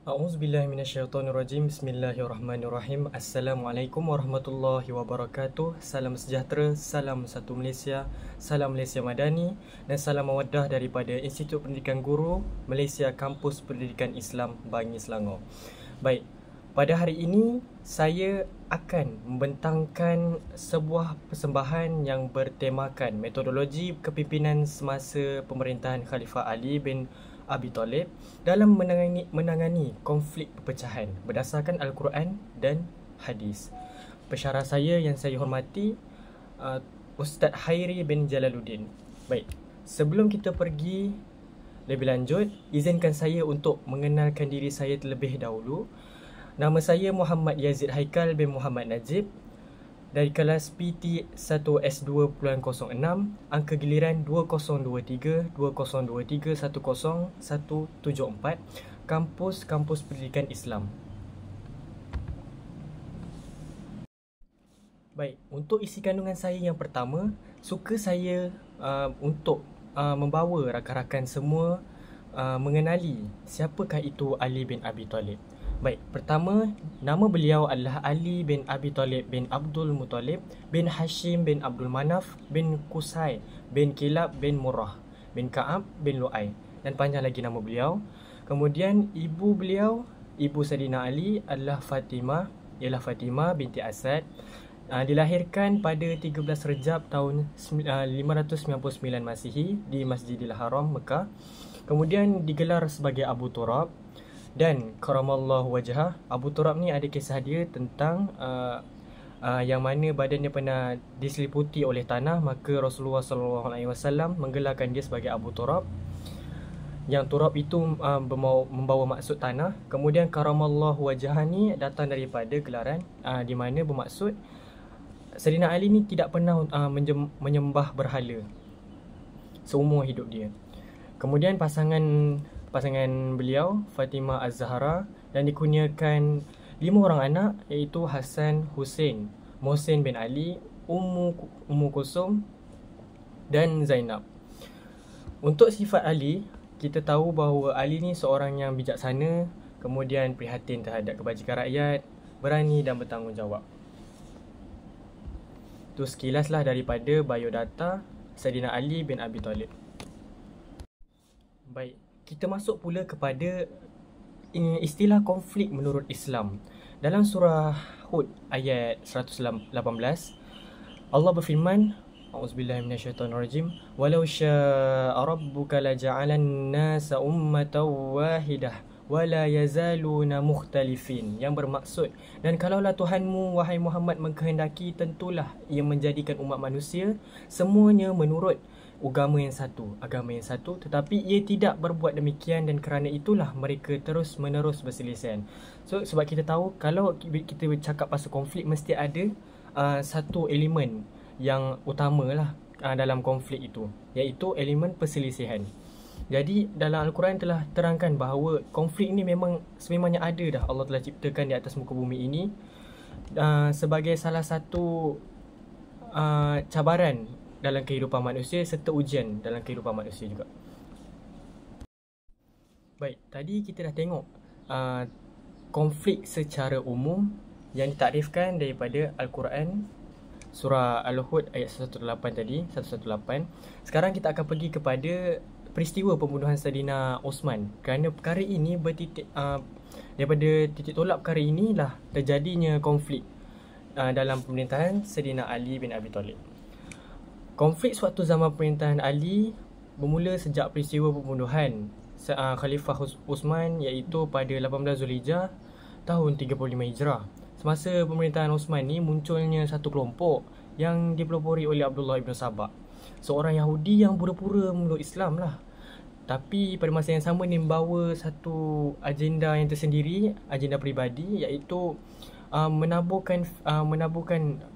A'udzubillahi minasyaitonirrajim. Bismillahirrahmanirrahim. Assalamualaikum warahmatullahi wabarakatuh. Salam sejahtera, salam satu Malaysia, salam Malaysia Madani dan salam mawaddah daripada Institut Pendidikan Guru Malaysia Kampus Pendidikan Islam Bangi Selangor. Baik, pada hari ini saya akan membentangkan sebuah persembahan yang bertemakan metodologi kepimpinan semasa pemerintahan Khalifah Ali bin Abi Talib dalam menangani konflik perpecahan berdasarkan Al-Quran dan hadis. Pensyarah saya yang saya hormati, Ustaz Hairi bin Jalaluddin. Baik, sebelum kita pergi lebih lanjut, izinkan saya untuk mengenalkan diri saya terlebih dahulu. Nama saya Muhammad Yazid Haikal bin Muhammad Najib dari kelas PT1S2.06, angka giliran 2023-10174, Kampus Pendidikan Islam. Baik, untuk isi kandungan saya yang pertama, suka saya untuk membawa rakan-rakan semua mengenali siapakah itu Ali bin Abi Talib. Baik, pertama, nama beliau adalah Ali bin Abi Talib bin Abdul Muttalib bin Hashim bin Abdul Manaf bin Qusay bin Kilab bin Murrah bin Ka'ab bin Lu'ay, dan panjang lagi nama beliau. Kemudian ibu beliau, ibu Saidina Ali adalah Fatimah, ialah Fatimah binti Asad. Dilahirkan pada 13 Rejab tahun 599 Masihi di Masjidil Haram, Mekah. Kemudian digelar sebagai Abu Turab. Dan karamallahu wajhah, Abu Turab ni ada kisah dia tentang yang mana badannya pernah diseliputi oleh tanah, maka Rasulullah SAW menggelarkan dia sebagai Abu Turab. Yang turab itu membawa maksud tanah. Kemudian karamallahu wajhah ni datang daripada gelaran di mana bermaksud Saidina Ali ni tidak pernah menyembah berhala seumur hidup dia. Kemudian pasangan beliau Fatimah Az-Zahra, dan dikurniakan 5 orang anak, iaitu Hasan, Hussein, Mohsin bin Ali, Ummu Kulsum dan Zainab. Untuk sifat Ali, kita tahu bahawa Ali ni seorang yang bijaksana, kemudian prihatin terhadap kebajikan rakyat, berani dan bertanggungjawab. Itu sekilaslah daripada biodata Saidina Ali bin Abi Talib. Baik, kita masuk pula kepada istilah konflik menurut Islam. Dalam surah Hud ayat 118, Allah berfirman, A'udzubillahi minasyaitonirrajim, walau syaa rabbuka laja'alan nasa ummatan wahidah wala yazaluna mukhtalifin, yang bermaksud, dan kalaulah Tuhanmu wahai Muhammad mengkehendaki, tentulah ia menjadikan umat manusia semuanya menurut agama yang satu, tetapi ia tidak berbuat demikian, dan kerana itulah mereka terus menerus berselisihan. So sebab kita tahu kalau kita bercakap pasal konflik, mesti ada satu elemen yang utamalah dalam konflik itu, iaitu elemen perselisihan. Jadi dalam Al-Quran telah terangkan bahawa konflik ini sememangnya ada dah, Allah telah ciptakan di atas muka bumi ini sebagai salah satu cabaran dalam kehidupan manusia serta ujian dalam kehidupan manusia juga. Baik, tadi kita dah tengok konflik secara umum yang ditakrifkan daripada Al-Quran, surah Al-Hud ayat 118 tadi, 118. Sekarang kita akan pergi kepada peristiwa pembunuhan Saidina Osman. Kerana perkara ini daripada titik tolak perkara inilah terjadinya konflik dalam pemerintahan Saidina Ali bin Abi Talib. Konflik sewaktu zaman pemerintahan Ali bermula sejak peristiwa pembunuhan Khalifah Osman, iaitu pada 18 Zulhijjah tahun 35 Hijrah. Semasa pemerintahan Osman ni munculnya satu kelompok yang dipelopori oleh Abdullah ibn Sabah, seorang Yahudi yang pura-pura memeluk Islam lah. Tapi pada masa yang sama ni membawa satu agenda yang tersendiri, agenda peribadi, iaitu menaburkan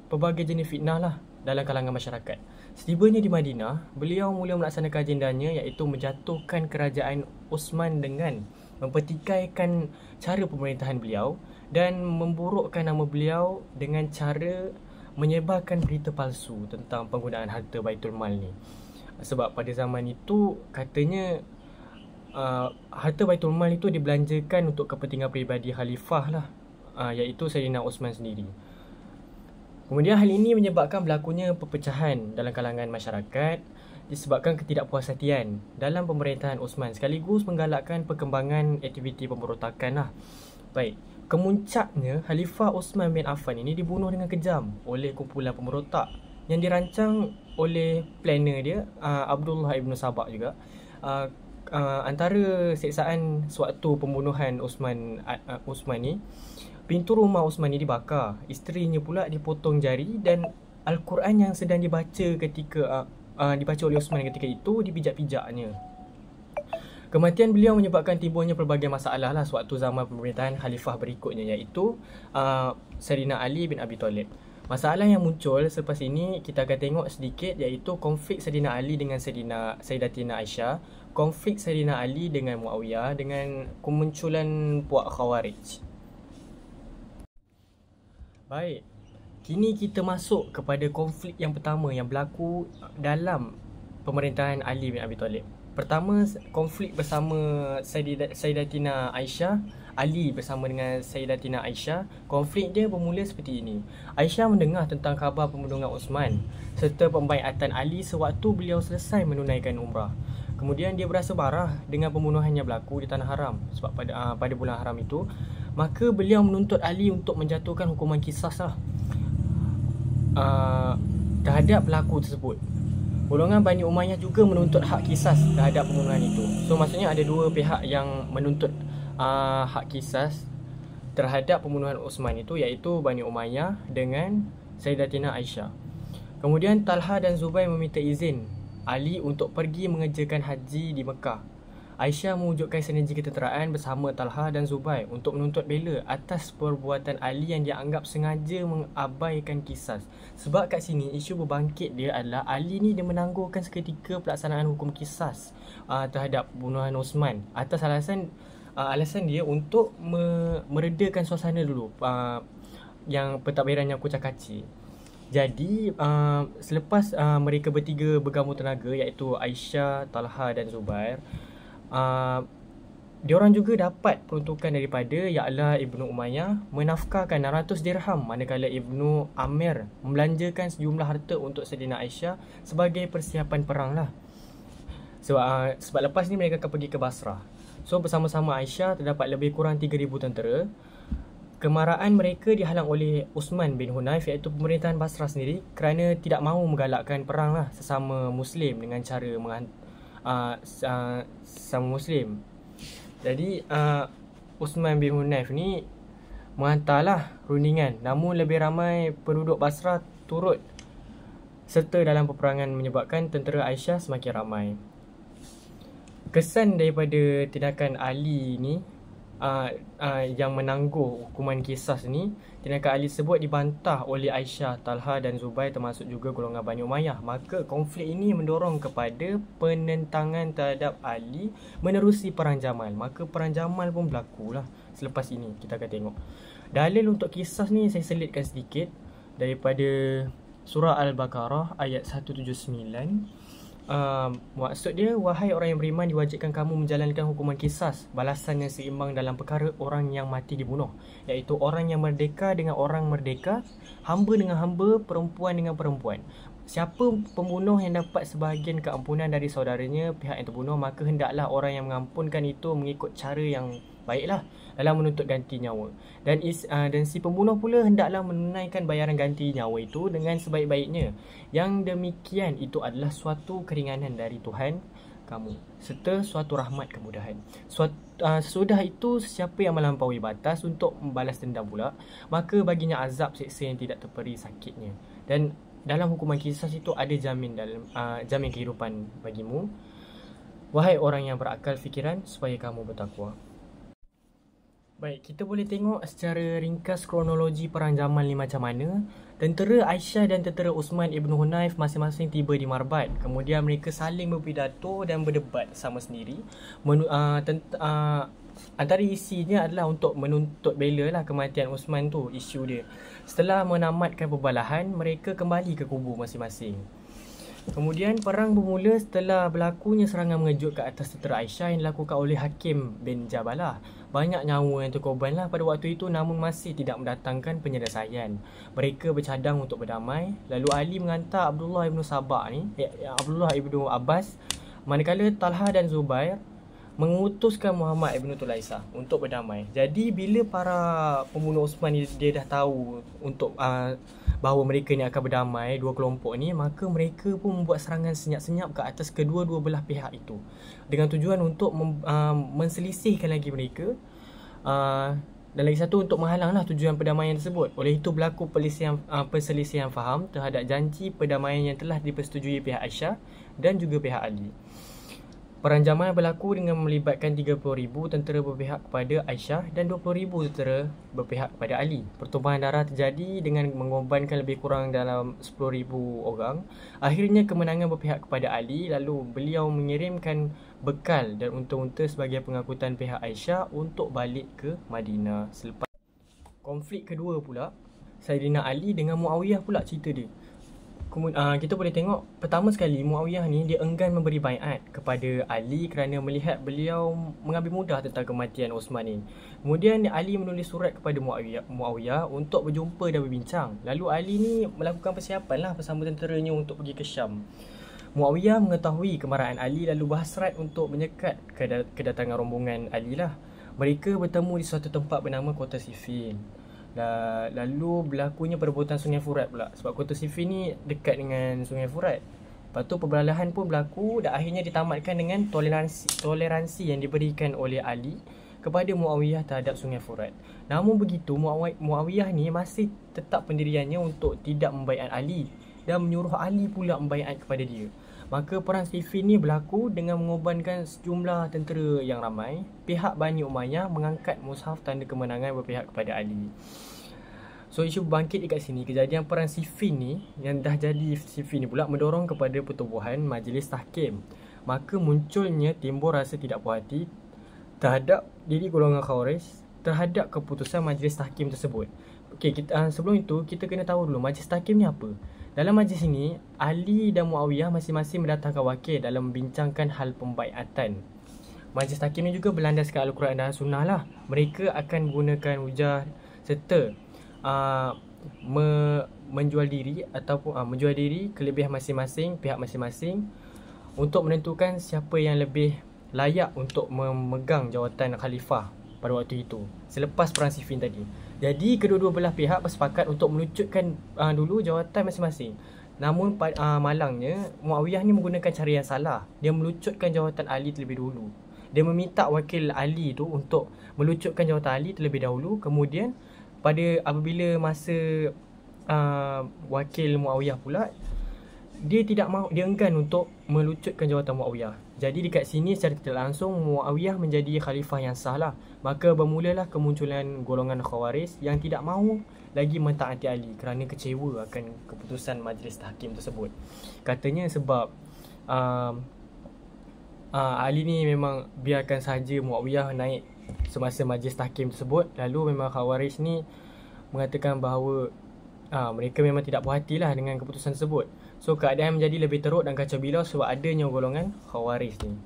pelbagai jenis fitnah lah dalam kalangan masyarakat. Setibanya di Madinah, beliau mula melaksanakan agendanya, iaitu menjatuhkan kerajaan Osman dengan mempertikaikan cara pemerintahan beliau dan memburukkan nama beliau dengan cara menyebarkan berita palsu tentang penggunaan harta Baitul Mal ni. Sebab pada zaman itu katanya harta Baitul Mal itu dibelanjakan untuk kepentingan peribadi khalifah lah, iaitu Sayyidina Osman sendiri. Kemudian hal ini menyebabkan berlakunya perpecahan dalam kalangan masyarakat disebabkan ketidakpuas hatian dalam pemerintahan Osman sekaligus menggalakkan perkembangan aktiviti pemberontakan lah. Baik, kemuncaknya Khalifah Osman bin Affan ini dibunuh dengan kejam oleh kumpulan pemberontak yang dirancang oleh planner dia, Abdullah ibn Sabah juga. Antara siksaan sewaktu pembunuhan Osman ni, pintu rumah Osman ni dibakar, isterinya pula dipotong jari dan Al-Quran yang sedang dibaca dibaca oleh Osman ketika itu dipijak-pijaknya. Kematian beliau menyebabkan timbulnya pelbagai masalah lah sewaktu zaman pemerintahan khalifah berikutnya, iaitu Sayyidina Ali bin Abi Talib. Masalah yang muncul selepas ini kita akan tengok sedikit, iaitu konflik Sayyidina Ali dengan Sayyidatina Aisyah, konflik Sayyidina Ali dengan Muawiyah, dengan kemunculan puak Khawarij. Baik, kini kita masuk kepada konflik yang pertama yang berlaku dalam pemerintahan Ali bin Abi Talib. Pertama, konflik bersama Sayyidatina Aisyah, Ali bersama dengan Sayyidatina Aisyah. Konflik dia bermula seperti ini. Aisyah mendengar tentang khabar pembunuhan Osman serta pembaiatan Ali sewaktu beliau selesai menunaikan umrah. Kemudian dia berasa marah dengan pembunuhan yang berlaku di Tanah Haram sebab pada bulan haram itu. Maka beliau menuntut Ali untuk menjatuhkan hukuman kisas lah terhadap pelaku tersebut. Golongan Bani Umayyah juga menuntut hak kisas terhadap pembunuhan itu. So maksudnya ada dua pihak yang menuntut hak kisas terhadap pembunuhan Osman itu, iaitu Bani Umayyah dengan Sayyidatina Aisyah. Kemudian Talha dan Zubair meminta izin Ali untuk pergi mengerjakan haji di Mekah. Aisyah mewujudkan sinergi ketenteraan bersama Talha dan Zubair untuk menuntut bela atas perbuatan Ali yang dianggap sengaja mengabaikan kisas. Sebab kat sini isu berbangkit dia adalah Ali ni dia menangguhkan seketika pelaksanaan hukum kisas terhadap pembunuhan Osman atas alasan dia untuk meredakan suasana dulu yang pentadbiran yang kucak-kacir. Jadi selepas mereka bertiga bergabung tenaga, iaitu Aisyah, Talha dan Zubair, diorang juga dapat peruntukan daripada Ya'la Ibnu Umayyah menafkahkan 600 dirham, manakala Ibnu Amir membelanjakan sejumlah harta untuk Sayyidina Aisyah sebagai persiapan perang lah. Sebab lepas ni mereka akan pergi ke Basrah. So bersama-sama Aisyah terdapat lebih kurang 3,000 tentera. Kemarahan mereka dihalang oleh Uthman bin Hunayf, iaitu pemerintahan Basrah sendiri, kerana tidak mahu menggalakkan perang lah sesama Muslim dengan cara sama Muslim. Jadi Uthman bin Hunayf ni menghantarlah rundingan, namun lebih ramai penduduk Basrah turut serta dalam peperangan menyebabkan tentera Aisyah semakin ramai. Kesan daripada tindakan Ali ni yang menangguh hukuman kisas ni, tindakan Ali tersebut dibantah oleh Aisyah, Talha dan Zubair, termasuk juga golongan Bani Umayyah. Maka konflik ini mendorong kepada penentangan terhadap Ali menerusi Perang Jamal. Maka Perang Jamal pun berlaku lah selepas ini, kita akan tengok. Dalil untuk kisas ni saya selitkan sedikit daripada surah Al-Baqarah ayat 179. Maksud dia, wahai orang yang beriman, diwajibkan kamu menjalankan hukuman kisas, balasan yang seimbang dalam perkara orang yang mati dibunuh, iaitu orang yang merdeka dengan orang merdeka, hamba dengan hamba, perempuan dengan perempuan. Siapa pembunuh yang dapat sebahagian keampunan dari saudaranya pihak yang terbunuh, maka hendaklah orang yang mengampunkan itu mengikut cara yang baiklah dalam menuntut ganti nyawa. Dan si pembunuh pula hendaklah menunaikan bayaran ganti nyawa itu dengan sebaik-baiknya. Yang demikian itu adalah suatu keringanan dari Tuhan kamu serta suatu rahmat kemudahan. Sesudah itu, siapa yang melampaui batas untuk membalas dendam pula, maka baginya azab seksa yang tidak terperi sakitnya. Dan dalam hukuman kisas itu ada jamin kehidupan bagimu, wahai orang yang berakal fikiran, supaya kamu bertakwa. Baik, kita boleh tengok secara ringkas kronologi Perang Jamal ni macam mana. Tentera Aisyah dan tentera Uthman ibn Hunayf masing-masing tiba di Marbat. Kemudian mereka saling berpidato dan berdebat sama sendiri. Antara isinya adalah untuk menuntut bela lah kematian Uthman tu, isu dia. Setelah menamatkan perbalahan, mereka kembali ke kubu masing-masing. Kemudian perang bermula setelah berlakunya serangan mengejut ke atas tentera Aisyah yang dilakukan oleh Hakim bin Jabalah. Banyak nyawa yang terkorbanlah pada waktu itu, namun masih tidak mendatangkan penyelesaian. Mereka bercadang untuk berdamai. Lalu Ali menghantar Abdullah ibnu Sabah ni, Abdullah ibnu Abbas, manakala Talha dan Zubair mengutuskan Muhammad ibnu Tulaisah untuk berdamai. Jadi bila para pembunuh Osman ni dia dah tahu untuk bahawa mereka ni akan berdamai, dua kelompok ni, maka mereka pun membuat serangan senyap-senyap ke atas kedua-dua belah pihak itu dengan tujuan untuk menselisihkan lagi mereka, dan lagi satu untuk menghalanglah tujuan perdamaian tersebut. Oleh itu berlaku perselisihan faham terhadap janji perdamaian yang telah dipersetujui pihak Aisyah dan juga pihak Ali. Perang Jamal berlaku dengan melibatkan 30,000 tentera berpihak kepada Aisyah dan 20,000 tentera berpihak kepada Ali. Pertumpahan darah terjadi dengan mengorbankan lebih kurang dalam 10,000 orang. Akhirnya kemenangan berpihak kepada Ali, lalu beliau mengirimkan bekal dan unta-unta sebagai pengangkutan pihak Aisyah untuk balik ke Madinah. Selepas konflik kedua pula, Saidina Ali dengan Muawiyah pula cerita dia. Kita boleh tengok pertama sekali Muawiyah ni dia enggan memberi baiat kepada Ali kerana melihat beliau mengambil mudah tentang kematian Osman ni. Kemudian Ali menulis surat kepada Muawiyah untuk berjumpa dan berbincang. Lalu Ali ni melakukan persiapan lah bersama tenteranya untuk pergi ke Syam. Muawiyah mengetahui kemarahan Ali lalu berhasrat untuk menyekat kedatangan rombongan Ali lah. Mereka bertemu di suatu tempat bernama Kota Siffin. Lalu berlakunya perebutan Sungai Furat pula, sebab Kota Siffin ni dekat dengan Sungai Furat. Lepas tu perbelahan pun berlaku dan akhirnya ditamatkan dengan toleransi yang diberikan oleh Ali kepada Muawiyah terhadap Sungai Furat. Namun begitu, Muawiyah ni masih tetap pendiriannya untuk tidak membaiat Ali dan menyuruh Ali pula membaiat kepada dia. Maka perang Siffin ni berlaku dengan mengorbankan sejumlah tentera yang ramai. Pihak Bani Umayyah mengangkat mushaf tanda kemenangan berpihak kepada Ali. So isu bangkit dekat sini, kejadian perang Siffin ni yang dah jadi Siffin ni pula mendorong kepada pertubuhan Majlis Tahkim. Maka munculnya timbul rasa tidak puas hati terhadap diri golongan Khawarij terhadap keputusan Majlis Tahkim tersebut. Okey, sebelum itu kita kena tahu dulu Majlis Tahkim ni apa. Dalam majlis ini, Ali dan Muawiyah masing-masing mendatangkan wakil dalam membincangkan hal pembaiatan. Majlis Tahkim ini juga berlandaskan Al-Quran dan Sunnah lah. Mereka akan menggunakan hujah serta menjual diri ataupun menjual diri kelebihan masing-masing pihak masing-masing untuk menentukan siapa yang lebih layak untuk memegang jawatan khalifah pada waktu itu selepas perang Siffin tadi. Jadi kedua-dua belah pihak bersepakat untuk melucutkan dulu jawatan masing-masing. Namun malangnya Muawiyah ni menggunakan cara yang salah. Dia melucutkan jawatan Ali terlebih dahulu. Dia meminta wakil Ali tu untuk melucutkan jawatan Ali terlebih dahulu. Kemudian apabila masa wakil Muawiyah pula, dia tidak mahu, dia enggan untuk melucutkan jawatan Muawiyah. Jadi dekat sini secara tidak langsung Muawiyah menjadi khalifah yang sah lah. Maka bermulalah kemunculan golongan Khawarij yang tidak mahu lagi mentaati Ali kerana kecewa akan keputusan Majlis Tahkim tersebut. Katanya sebab Ali ni memang biarkan saja Muawiyah naik semasa Majlis Tahkim tersebut. Lalu memang Khawarij ni mengatakan bahawa mereka memang tidak puas hati lah dengan keputusan tersebut. So keadaan menjadi lebih teruk dan kacau bilau sebab adanya golongan Khawarij ni.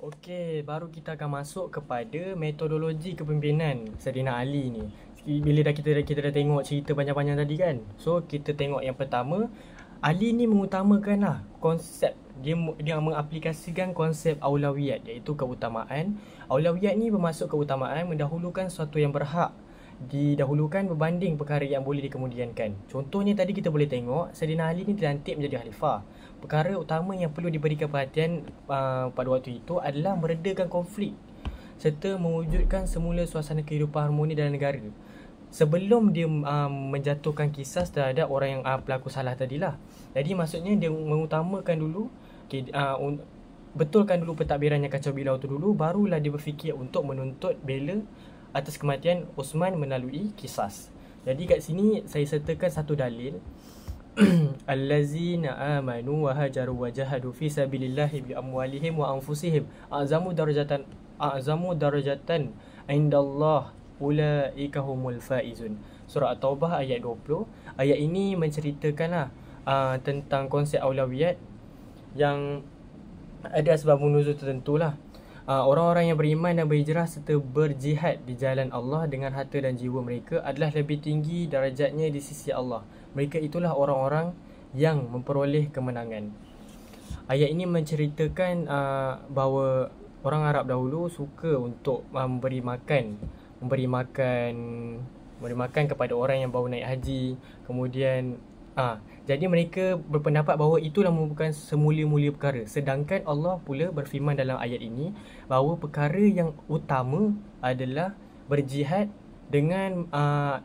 Okey, baru kita akan masuk kepada metodologi kepimpinan Saidina Ali ni. Bila kita dah tengok cerita panjang-panjang tadi kan. So kita tengok yang pertama, Ali ni mengutamakan lah konsep, dia mengaplikasikan konsep aulawiyat, iaitu keutamaan. Aulawiyat ni bermaksud keutamaan mendahulukan sesuatu yang berhak didahulukan berbanding perkara yang boleh dikemudiankan. Contohnya tadi kita boleh tengok Saidina Ali ni dilantik menjadi khalifah. Perkara utama yang perlu diberikan perhatian pada waktu itu adalah meredakan konflik serta mewujudkan semula suasana kehidupan harmoni dalam negara sebelum dia menjatuhkan kisas terhadap orang yang pelaku salah tadilah. Jadi maksudnya dia mengutamakan dulu, betulkan dulu pentadbiran yang kacau bilau tu dulu, barulah dia berfikir untuk menuntut bela atas kematian Osman melalui kisas. Jadi kat sini saya sertakan satu dalil. Allazina amanu wa hajaru wa jahadu fi sabilillahi bi amwalihim wa anfusihim a'zamu darajatan indallah ulaika humul faizun. Surah At-Taubah ayat 20. Ayat ini menceritakanlah tentang konsep aulawiyat yang ada sebab nuzul tertentu lah. Orang-orang yang beriman dan berhijrah serta berjihad di jalan Allah dengan harta dan jiwa mereka adalah lebih tinggi darajatnya di sisi Allah. Mereka itulah orang-orang yang memperoleh kemenangan. Ayat ini menceritakan bahawa orang Arab dahulu suka untuk memberi makan kepada orang yang baru naik haji. Kemudian jadi mereka berpendapat bahawa itulah merupakan semulia-mulia perkara. Sedangkan Allah pula berfirman dalam ayat ini bahawa perkara yang utama adalah berjihad dengan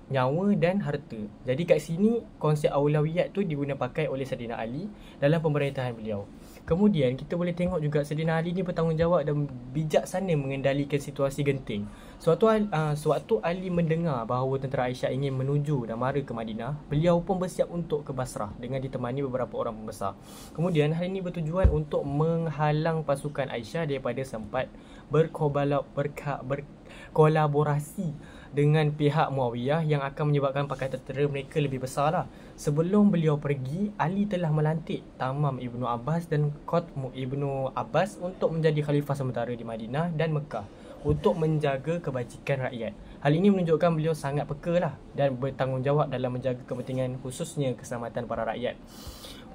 nyawa dan harta. Jadi kat sini konsep aulawiyat tu diguna pakai oleh Saidina Ali dalam pemerintahan beliau. Kemudian kita boleh tengok juga Saidina Ali ni bertanggungjawab dan bijaksana mengendalikan situasi genting. Sewaktu Ali mendengar bahawa tentera Aisyah ingin menuju dan mara ke Madinah, beliau pun bersiap untuk ke Basrah dengan ditemani beberapa orang pembesar. Kemudian hal ini bertujuan untuk menghalang pasukan Aisyah daripada sempat berkolaborasi dengan pihak Muawiyah yang akan menyebabkan pakatan tentera mereka lebih besar lah. Sebelum beliau pergi, Ali telah melantik Tamam Ibnu Abbas dan Qatmu Ibnu Abbas untuk menjadi khalifah sementara di Madinah dan Mekah untuk menjaga kebajikan rakyat. Hal ini menunjukkan beliau sangat peka lah dan bertanggungjawab dalam menjaga kepentingan khususnya keselamatan para rakyat.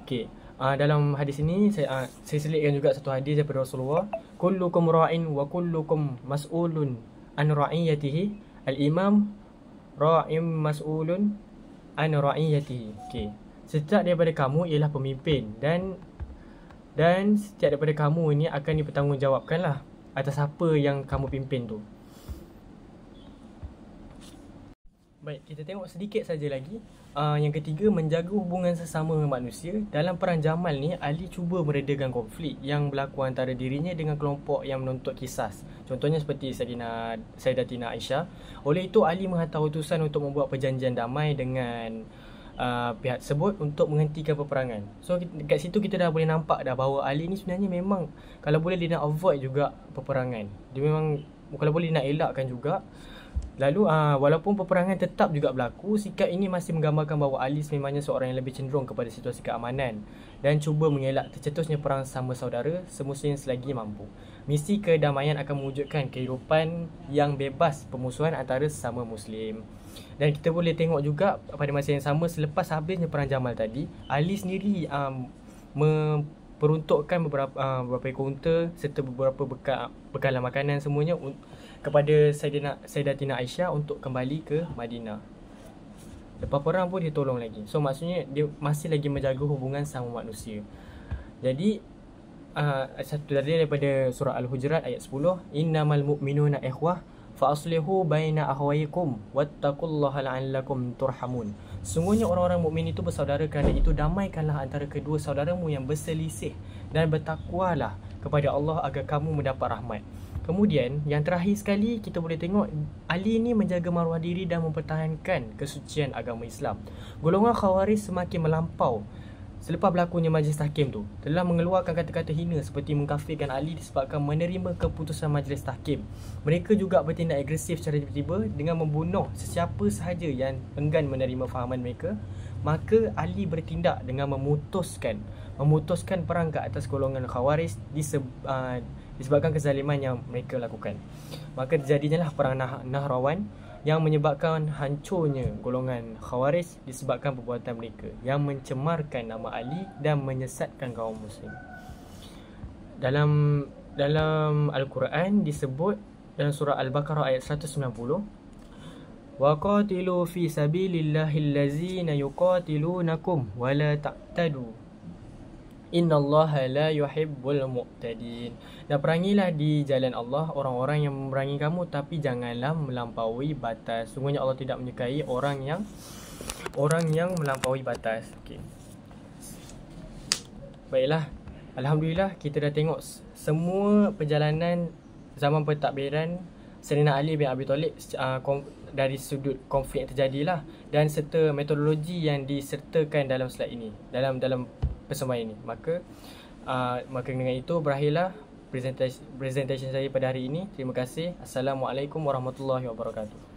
Okey, dalam hadis ini saya selitkan juga satu hadis daripada Rasulullah. Kullukum ra'in wa kullukum mas'ulun an ra'iyatihi. Al-imam ra'im mas'ulun an ra'iyatihi. Okey. Setiap daripada kamu ialah pemimpin dan setiap daripada kamu ini akan dipertanggungjawabkanlah atas apa yang kamu pimpin tu. Baik, kita tengok sedikit saja lagi. Yang ketiga, menjaga hubungan sesama manusia. Dalam perang Jamal ni, Ali cuba meredakan konflik yang berlaku antara dirinya dengan kelompok yang menuntut kisas. Contohnya seperti Sayyidatina Aisyah. Oleh itu, Ali menghantar utusan untuk membuat perjanjian damai dengan pihak tersebut untuk menghentikan peperangan. So kat situ kita dah boleh nampak dah bahawa Ali ni sebenarnya memang kalau boleh dia nak avoid juga peperangan. Dia memang kalau boleh dia nak elakkan juga. Lalu walaupun peperangan tetap juga berlaku, sikap ini masih menggambarkan bahawa Ali sebenarnya seorang yang lebih cenderung kepada situasi keamanan dan cuba mengelak tercetusnya perang sama saudara semestinya selagi mampu. Misi kedamaian akan mewujudkan kehidupan yang bebas permusuhan antara sesama Muslim. Dan kita boleh tengok juga pada masa yang sama selepas habisnya perang Jamal tadi, Ali sendiri memperuntukkan beberapa ekor unta serta beberapa bekalan makanan semuanya kepada Sayyidatina Aisyah untuk kembali ke Madinah. Lepas perang pun dia tolong lagi. So maksudnya dia masih lagi menjaga hubungan sama manusia. Jadi satu daripada surah Al-Hujurat ayat 10, innamal mu'minuna ikhwah fa aslihu baina akhawaykum wattaqullaha la'allakum turhamun. Sungguhnya orang-orang mukmin itu bersaudara, kerana itu damaikanlah antara kedua saudaramu yang berselisih dan bertakwalah kepada Allah agar kamu mendapat rahmat. Kemudian yang terakhir sekali kita boleh tengok Ali ni menjaga maruah diri dan mempertahankan kesucian agama Islam. Golongan Khawarij semakin melampau selepas berlakunya majlis tahkim tu, telah mengeluarkan kata-kata hina seperti mengkafirkan Ali disebabkan menerima keputusan majlis tahkim. Mereka juga bertindak agresif secara tiba-tiba dengan membunuh sesiapa sahaja yang enggan menerima fahaman mereka. Maka Ali bertindak dengan memutuskan perang ke atas golongan Khawarij disebabkan kezaliman yang mereka lakukan. Maka terjadinya perang Nahrawan yang menyebabkan hancurnya golongan Khawarij disebabkan perbuatan mereka yang mencemarkan nama Ali dan menyesatkan kaum muslim. Dalam Al-Quran disebut dalam surah Al-Baqarah ayat 190, wa qatilu fi sabilillahi allazina yuqatilunakum wa la ta'tadu innallaha la yuhibbul mu'tadin. Dan perangilah di jalan Allah orang-orang yang memerangi kamu, tapi janganlah melampaui batas. Sungguhnya Allah tidak menyukai orang yang melampaui batas. Okey. Baiklah, alhamdulillah kita dah tengok semua perjalanan zaman pentadbiran Sayyidina Ali bin Abi Talib dari sudut konflik yang terjadilah dan serta metodologi yang disertakan dalam slide ini, dalam persembahan ini. Maka dengan itu berakhirlah presentation saya pada hari ini. Terima kasih. Assalamualaikum warahmatullahi wabarakatuh.